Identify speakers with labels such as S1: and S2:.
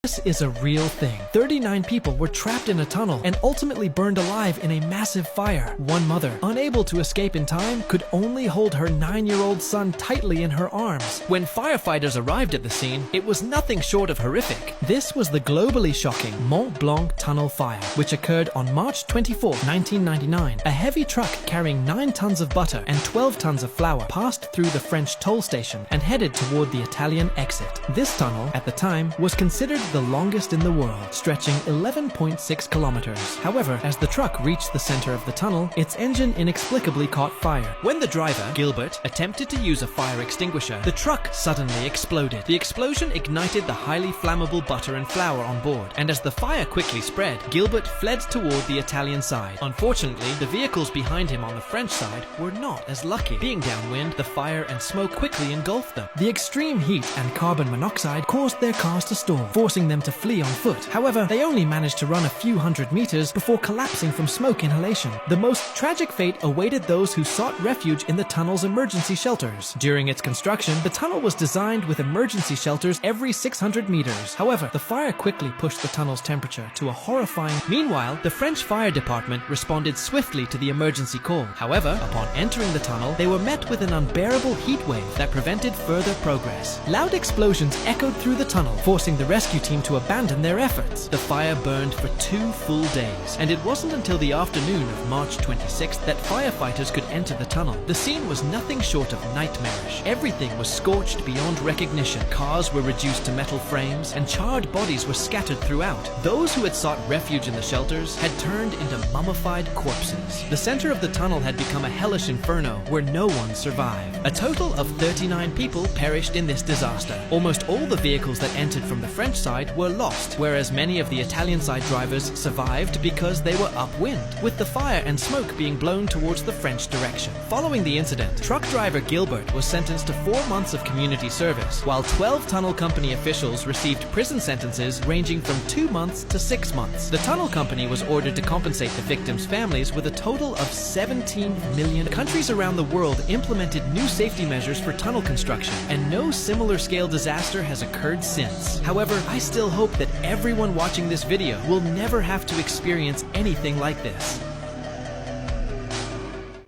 S1: This is a real thing. 39 people were trapped in a tunnel and ultimately burned alive in a massive fire. One mother, unable to escape in time, could only hold her 9-year-old son tightly in her arms. When firefighters arrived at the scene, it was nothing short of horrific. This was the globally shocking Mont Blanc Tunnel Fire, which occurred on March 24, 1999. A heavy truck carrying 9 tons of butter and 12 tons of flour passed through the French toll station and headed toward the Italian exit. This tunnel, at the time, was considered the longest in the world, stretching 11.6 kilometers. However, as the truck reached the center of the tunnel, its engine inexplicably caught fire. When the driver, Gilbert, attempted to use a fire extinguisher, the truck suddenly exploded. The explosion ignited the highly flammable butter and flour on board, and as the fire quickly spread, Gilbert fled toward the Italian side. Unfortunately, the vehicles behind him on the French side were not as lucky. Being downwind, the fire and smoke quickly engulfed them. The extreme heat and carbon monoxide caused their cars to stall, forcing them to flee on foot. However, they only managed to run a few hundred meters before collapsing from smoke inhalation. The most tragic fate awaited those who sought refuge in the tunnel's emergency shelters. During its construction, the tunnel was designed with emergency shelters every 600 meters. However, the fire quickly pushed the tunnel's temperature to a horrifying... Meanwhile, the French fire department responded swiftly to the emergency call. However, upon entering the tunnel, they were met with an unbearable heat wave that prevented further progress. Loud explosions echoed through the tunnel, forcing the rescue team to abandon their efforts. The fire burned for 2 full days, and it wasn't until the afternoon of March 26th that firefighters could enter the tunnel. The scene was nothing short of nightmarish. Everything was scorched beyond recognition. Cars were reduced to metal frames, and charred bodies were scattered throughout. Those who had sought refuge in the shelters had turned into mummified corpses. The center of the tunnel had become a hellish inferno where no one survived. A total of 39 people perished in this disaster. Almost all the vehicles that entered from the French side were lost, whereas many of the Italian side drivers survived because they were upwind, with the fire and smoke being blown towards the French direction. Following the incident, truck driver Gilbert was sentenced to 4 months of community service, while 12 tunnel company officials received prison sentences ranging from 2 months to 6 months. The tunnel company was ordered to compensate the victims' families with a total of 17 million. Countries around the world implemented new safety measures for tunnel construction, and no similar scale disaster has occurred since. However, I still hope that everyone watching this video will never have to experience anything like this.